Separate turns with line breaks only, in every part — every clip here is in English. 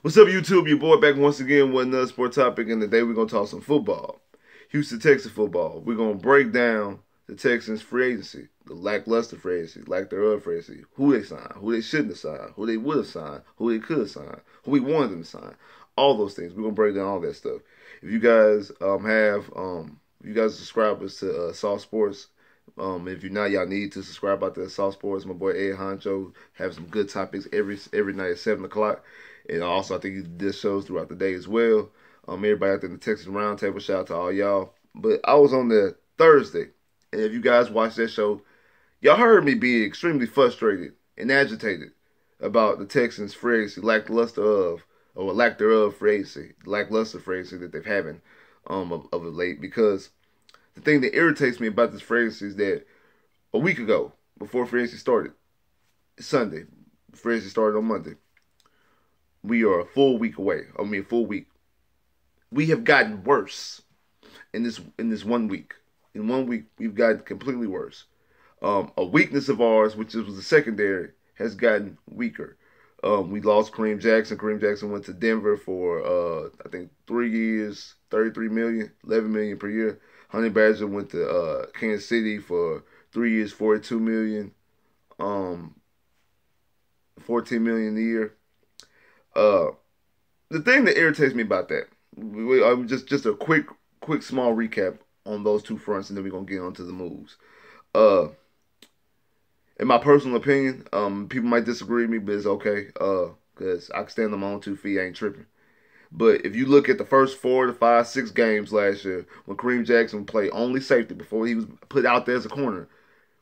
What's up, YouTube? Your boy back once again with another sport topic, and today we're going to talk some football. Houston Texans football. We're going to break down the Texans free agency, the lackluster free agency, lack thereof free agency, who they signed, who they shouldn't have signed, who they would have signed, who they could have signed, who we wanted them to sign, all those things. We're going to break down all that stuff. If you guys you guys are subscribers to Soft Sports, if you're not, y'all need to subscribe out to Soft Sports. My boy Ed Honcho have some good topics every night at 7 o'clock. And also, I think he did shows throughout the day as well. Everybody out there in the Texas Roundtable, shout out to all y'all. But I was on there Thursday, and if you guys watched that show, y'all heard me be extremely frustrated and agitated about the Texans' free agency, lackluster free agency, lackluster free agency that they've having of late. Because the thing that irritates me about this free agency is that a week ago, before free agency started, Sunday, free agency started on Monday. We are a full week away. Full week. We have gotten worse in this 1 week. In 1 week, we've gotten completely worse. A weakness of ours, which was the secondary, has gotten weaker. We lost Kareem Jackson. Kareem Jackson went to Denver for I think 3 years, $33 million, $11 million per year. Honey Badger went to Kansas City for 3 years, $42 million, $14 million a year. The thing that irritates me about that, just a quick small recap on those two fronts, and then we're gonna get on to the moves. In my personal opinion, people might disagree with me, but it's okay, because I can stand on my own 2 feet, I ain't tripping. But if you look at the first 4 to 5, 6 games last year, when Kareem Jackson played only safety before he was put out there as a corner,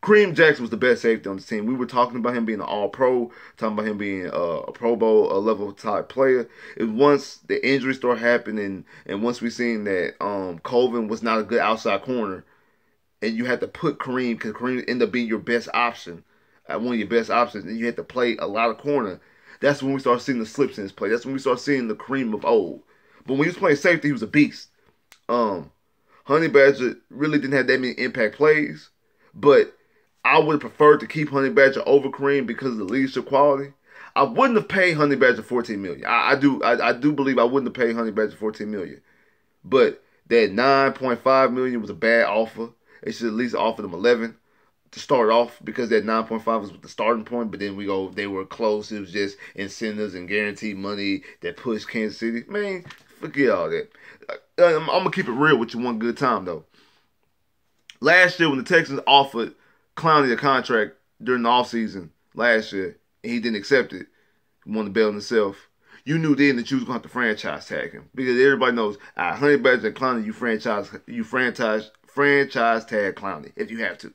Kareem Jackson was the best safety on the team. We were talking about him being an all-pro, talking about him being a Pro Bowl level type player. And once the injury started happening, and once we seen that Colvin was not a good outside corner, and you had to put Kareem, because Kareem ended up being your best option, one of your best options, and you had to play a lot of corner. That's when we started seeing the slips in his play. That's when we started seeing the Kareem of old. But when he was playing safety, he was a beast. Honey Badger really didn't have that many impact plays, but I would have preferred to keep Honey Badger over Kareem because of the leadership quality. I wouldn't have paid Honey Badger $14 million. I do believe I wouldn't have paid Honey Badger $14 million. But that $9.5 million was a bad offer. They should at least offer them 11 to start off, because that 9.5 was the starting point. But then they were close. It was just incentives and guaranteed money that pushed Kansas City. Man, forget all that. I'm gonna keep it real with you one good time though. Last year when the Texans offered Clowney a contract during the offseason last year, and he didn't accept it, he wanted to bail on himself, you knew then that you was going to have to franchise tag him. Because everybody knows, Honey Badger and Clowney, you franchise tag Clowney if you have to.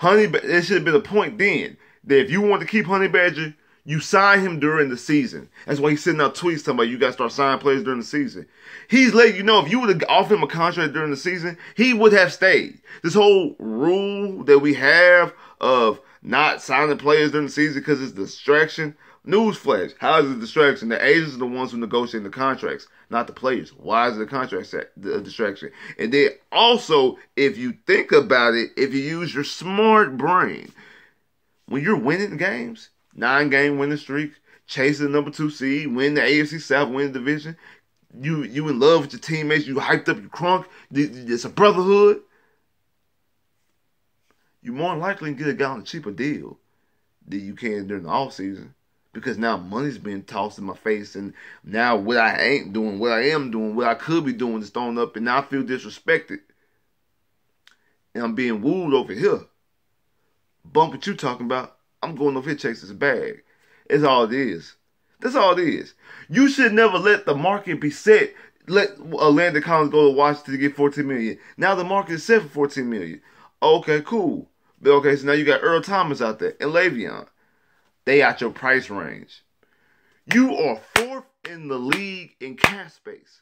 There should have been a point then that if you want to keep Honey Badger, you sign him during the season. That's why he's sending out tweets talking about you got to start signing players during the season. He's letting you know if you would have offered him a contract during the season, he would have stayed. This whole rule that we have of not signing players during the season because it's a distraction. Newsflash, how is it a distraction? The agents are the ones who negotiate the contracts, not the players. Why is the contract a distraction? And then also, if you think about it, if you use your smart brain, when you're winning games, 9-game winning streak, chasing the number 2 seed, win the AFC South, win the division, you in love with your teammates, you hyped up, you crunk, it's a brotherhood. You more than likely can get a guy on a cheaper deal than you can during the offseason, because now money's being tossed in my face, and now what I ain't doing, what I am doing, what I could be doing is thrown up, and now I feel disrespected. And I'm being wooed over here. Bump what you talking about. I'm going over here chasing this bag. That's all it is. That's all it is. You should never let the market be set. Let Landon Collins go to Washington to get $14 million. Now the market is set for $14 million. Okay, cool. But okay, so now you got Earl Thomas out there and Le'Veon. They out your price range. You are 4th in the league in cap space.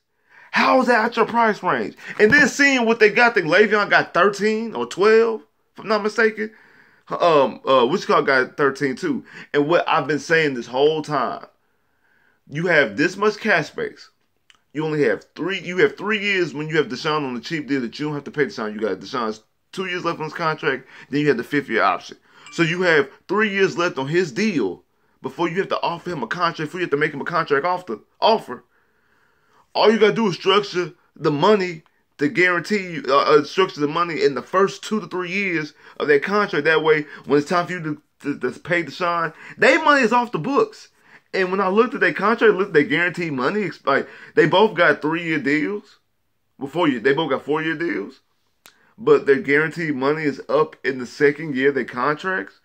How is that out your price range? And then seeing what they got, I think Le'Veon got 13 or 12, if I'm not mistaken. Got 13 too. And what I've been saying this whole time, you have this much cap space. You only have 3 years when you have Deshaun on the cheap deal that you don't have to pay Deshaun. You got Deshaun's 2 years left on his contract, then you have the 5th year option. So you have 3 years left on his deal before you have to offer him a contract, before you have to make him a contract offer. All you got to do is structure the money to guarantee you, structure the money in the first 2 to 3 years of that contract. That way, when it's time for you to pay Deshaun, their money is off the books. And when I looked at their contract, looked at their guaranteed money, like they both got 3-year deals. They both got 4-year deals. But their guaranteed money is up in the second year of their contracts.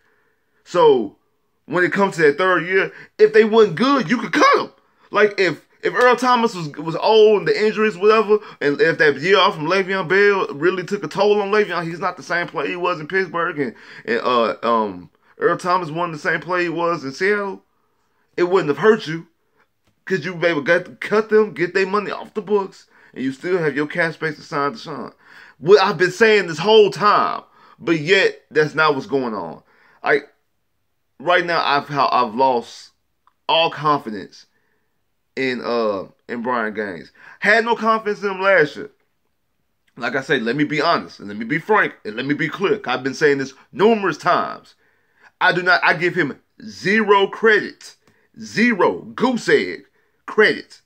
So when it comes to that third year, if they wasn't good, you could cut them. Like if Earl Thomas was old and the injuries, whatever, and if that year off from Le'Veon Bell really took a toll on Le'Veon, he's not the same player he was in Pittsburgh, and Earl Thomas wasn't the same player he was in Seattle, it wouldn't have hurt you because you able to cut them, get their money off the books, and you still have your cap space to sign Deshaun. What I've been saying this whole time, but yet that's not what's going on. Right now I've lost all confidence in Brian Gaines. Had no confidence in him last year. Like I say, let me be honest and let me be frank and let me be clear. I've been saying this numerous times. I give him 0 credit. 0 goose egg credit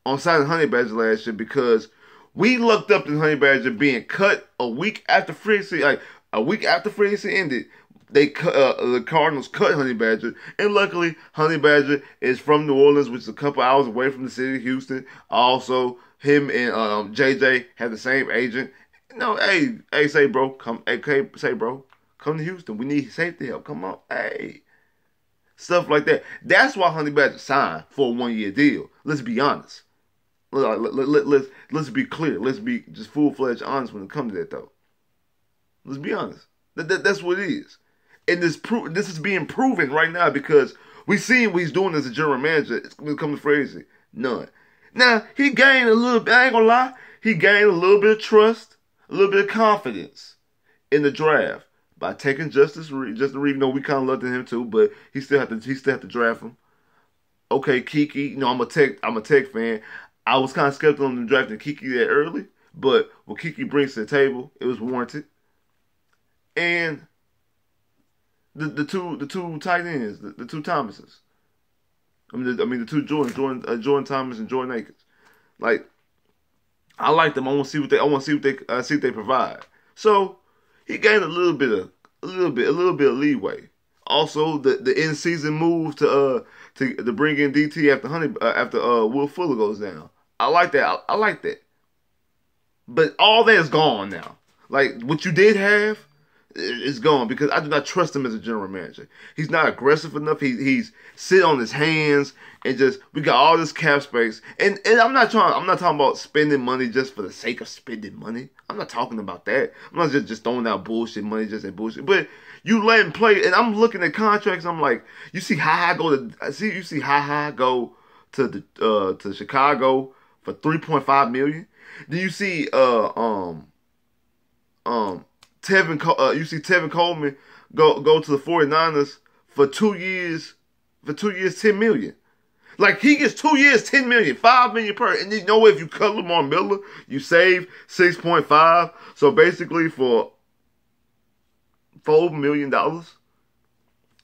on signing Honey Badger last year because we looked up to Honey Badger being cut a week after free agency, ended. The Cardinals cut Honey Badger, and luckily Honey Badger is from New Orleans, which is a couple hours away from the city of Houston. Also, him and JJ have the same agent. Say bro, come to Houston. We need safety help. Come on, stuff like that. That's why Honey Badger signed for a 1-year deal. Let's be honest. Let's be clear. Let's be just full-fledged honest when it comes to that, though. Let's be honest. That's what it is. And this is being proven right now because we see what he's doing as a general manager. It's going to come to free agency. None. Now, he gained a little bit, I ain't going to lie, he gained a little bit of trust, a little bit of confidence in the draft by taking Justin Reed. We kind of loved him too, but he still have to draft him. Okay, Kiki, I'm a Tech fan. I was kind of skeptical on them drafting Kiki that early, but what Kiki brings to the table, it was warranted. And the two tight ends, the two Thomases. The two Jordan Thomas and Jordan Akins. Like, I like them. I want to see what they provide. So he gained a little bit of leeway. Also, the in season move to bring in DT after Will Fuller goes down. I like that. But all that is gone now. Like what you did have is gone because I do not trust him as a general manager. He's not aggressive enough. He's sit on his hands and we got all this cap space. And I'm not talking about spending money just for the sake of spending money. I'm not talking about that. I'm not just throwing out bullshit money just at bullshit. But you let him play, and I'm looking at contracts. I'm like, you see HaHa go to Chicago for $3.5 million. Then you see Tevin Coleman go to the 49ers for 2 years, $10 million. Like he gets 2 years, $10 million, $5 million per. And you know what? If you cut Lamar Miller, you save 6.5. So basically for $4 million,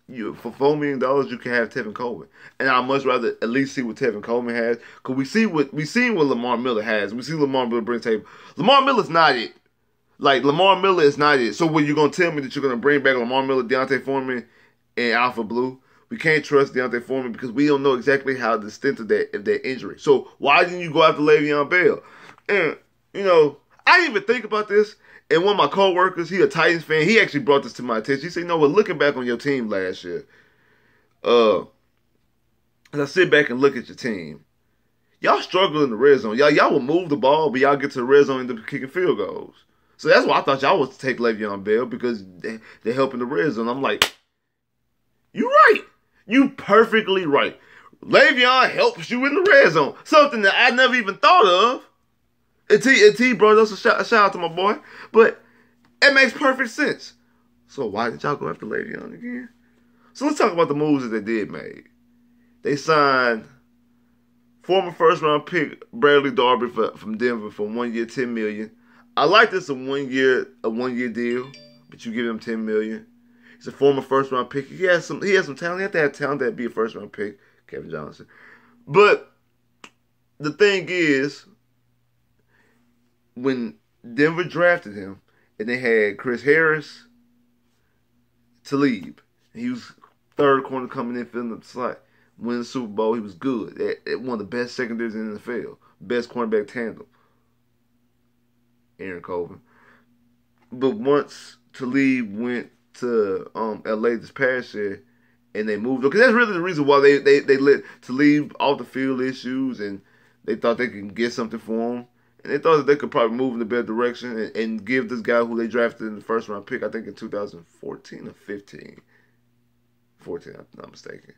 you can have Tevin Coleman. And I'd much rather at least see what Tevin Coleman has, because we seen what Lamar Miller has. We see Lamar Miller bring table. Lamar Miller's not it. Like Lamar Miller is not it. So when you're gonna tell me that you're gonna bring back Lamar Miller, Deontay Foreman, and Alpha Blue, we can't trust Deontay Foreman because we don't know exactly how the extent of that injury. So why didn't you go after Le'Veon Bell? And I didn't even think about this. And one of my coworkers, he a Titans fan, he actually brought this to my attention. He said, looking back on your team last year, as I sit back and look at your team, y'all struggle in the red zone. Y'all will move the ball, but y'all get to the red zone and end up kicking field goals. So that's why I thought y'all would take Le'Veon Bell, because they're helping the red zone. I'm like, you right. You perfectly right. Le'Veon helps you in the red zone. Something that I never even thought of. And T brought us a shout out to my boy. But it makes perfect sense. So why did y'all go after Le'Veon again? So let's talk about the moves that they did make. They signed former first-round pick Bradley Darby from Denver for 1 year, $10 million. I like this a one year deal, but you give him $10 million. He's a former first round pick. He has some talent. You have to have talent to be a first round pick, Kevin Johnson. But the thing is, when Denver drafted him, and they had Chris Harris, Talib, he was third corner coming in, filling up the slot, winning the Super Bowl. He was good. At one of the best secondaries in the NFL, best cornerback tandem. Aaron Colvin. But once Talib went to LA this past year, and they moved, because that's really the reason why they let Talib off the field issues, and they thought they could get something for him. And they thought that they could probably move in a better direction and give this guy who they drafted in the first round pick, I think in 2014 or 15. 14, if I'm not mistaken.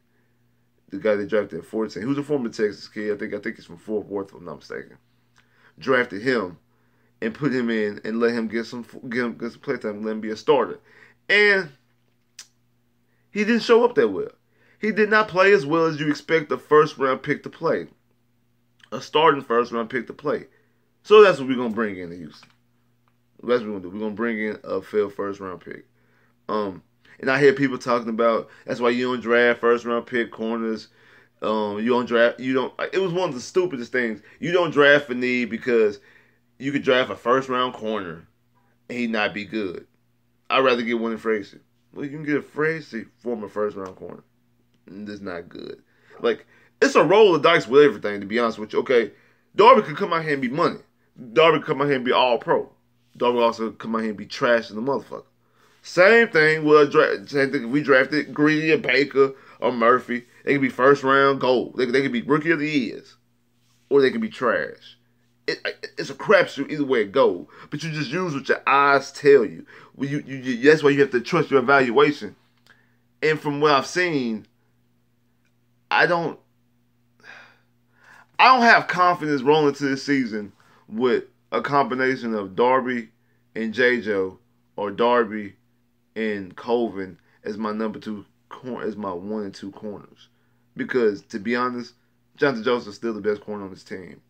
The guy they drafted in 14, who's a former Texas kid, I think he's from Fort Worth, if I'm not mistaken. Drafted him and put him in and let him get some play time and let him be a starter. And he didn't show up that well. He did not play as well as you expect a first round pick to play. A starting first round pick to play. So that's what we're going to bring in to Houston. That's what we're going to do. We're going to bring in a failed first round pick. And I hear people talking about, that's why you don't draft first round pick corners. It was one of the stupidest things. You don't draft for need because you could draft a first round corner and he not be good. I'd rather get one in Frazier. Well, you can get a Frazier former first round corner. And that's not good. Like, it's a roll of dice with everything, to be honest with you. Okay, Darby could come out here and be money. Darby could come out here and be all pro. Darby also come out here and be trash in the motherfucker. Same thing if we drafted Greedy or Baker or Murphy. They could be first round gold. They could be rookie of the years. Or they could be trash. It's a crapshoot either way it goes. But you just use what your eyes tell you. That's why you have to trust your evaluation. And from what I've seen, I don't have confidence rolling into this season with a combination of Darby and J-Jo or Darby and Colvin as my number two as my 1 and 2 corners. Because to be honest, Jonathan Joseph is still the best corner on this team.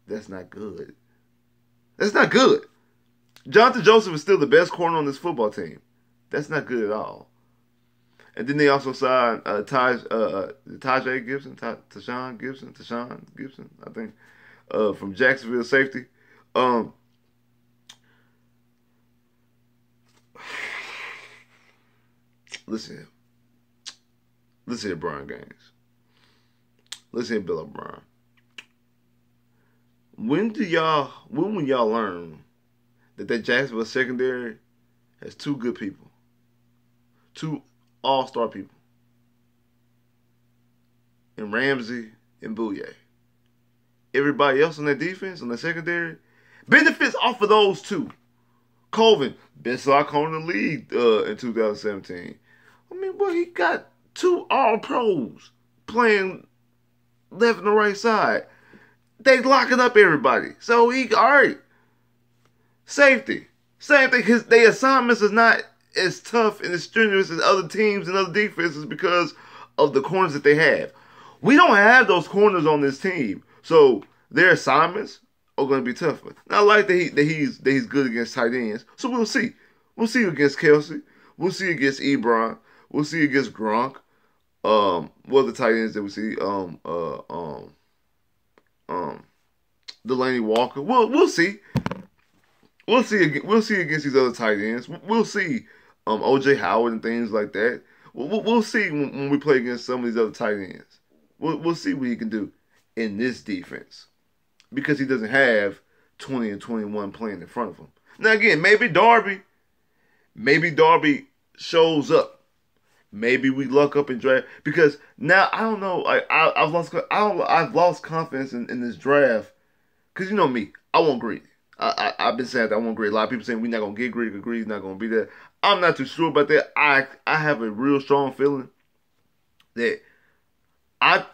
That's not good. That's not good. Jonathan Joseph is still the best corner on this football team. That's not good at all. And then they also signed Tashawn Gibson, I think, from Jacksonville safety. Listen here, Brian Gaines. Listen here, Bill O'Brien. When will y'all learn that Jacksonville secondary has 2 good people? 2 all-star people. And Ramsey and Bouye. Everybody else on that defense, on that secondary, benefits off of those 2. Colvin, best slot corner in the league in 2017. I mean, boy, he got 2 all-pros playing left and the right side. They locking up everybody. So he, all right. Safety. Same thing. Their assignments is not as tough and as strenuous as other teams and other defenses because of the corners that they have. We don't have those corners on this team. So their assignments are going to be tougher. Now, I like that he's good against tight ends. So we'll see. We'll see against Kelsey. We'll see against Ebron. We'll see against Gronk. What are the tight ends that we see? Delaney Walker. We'll see. We'll see against these other tight ends. We'll see O.J. Howard and things like that. We'll see when we play against some of these other tight ends. We'll see what he can do in this defense because he doesn't have 20 and 21 playing in front of him. Now again, maybe Darby shows up. Maybe we luck up and draft because now I don't know. I've lost confidence in this draft because you know me. I want Greedy. I've been saying that I want Greedy. A lot of people saying we're not gonna get Greedy because Greedy's not gonna be there. I'm not too sure about that. I have a real strong feeling that I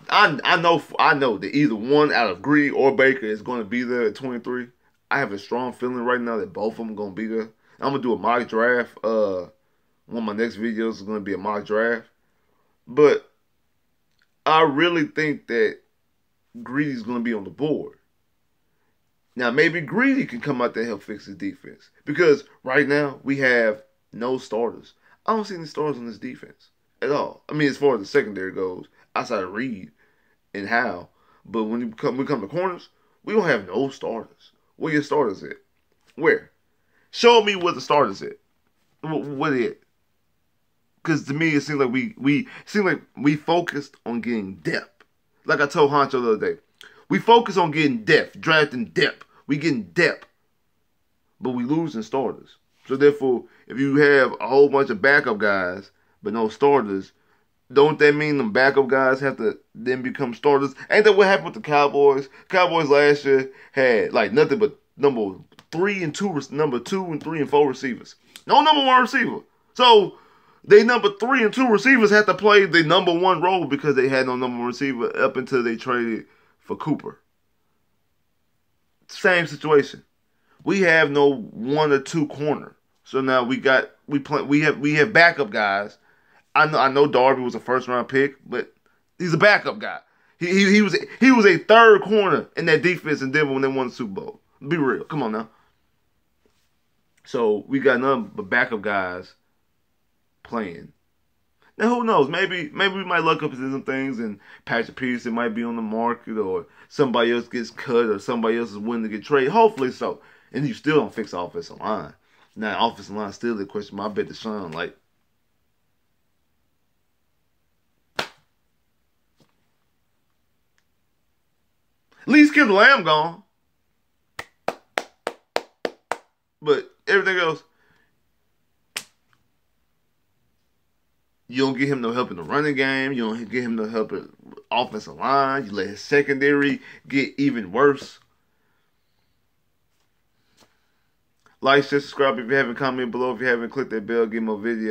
know that either one out of Greedy or Baker is going to be there at 23. I have a strong feeling right now that both of them are going to be there. I'm going to do a mock draft. One of my next videos is going to be a mock draft. But I really think that Greedy's going to be on the board. Now, maybe Greedy can come out there and help fix the defense. Because right now, we have no starters. I don't see any stars on this defense at all. I mean, as far as the secondary goes, outside of Reed and Howe. But when we come to corners, we don't have no starters. Where your starters at? Where? Show me where the starters at. What is it? Because to me, it seems like we focused on getting depth. Like I told Honcho the other day, we focus on getting depth, drafting depth. We getting depth, but we losing starters. So therefore, if you have a whole bunch of backup guys but no starters, don't that mean the backup guys have to then become starters? Ain't that what happened with the Cowboys? Cowboys last year had like nothing but number 2 and 3 and 4 receivers. No number 1 receiver. So they number 3 and 2 receivers had to play the number 1 role because they had no number 1 receiver up until they traded for Cooper. Same situation. We have no 1 or 2 corner. So now we have backup guys. I know Darby was a first round pick, but he's a backup guy. He was a third corner in that defense in Denver when they won the Super Bowl. Be real. Come on now. So we got none but backup guys playing. Now who knows? Maybe we might look up into some things and Patrick Peterson might be on the market or somebody else gets cut or somebody else is willing to get traded. Hopefully so. And you still don't fix the offensive line. Now offensive line still the question. I bet Deshaun like at least get the Lamb gone. But everything else, you don't get him no help in the running game. You don't get him no help in offensive line. You let his secondary get even worse. Like, share, subscribe if you haven't. Comment below if you haven't. Click that bell. Get more videos.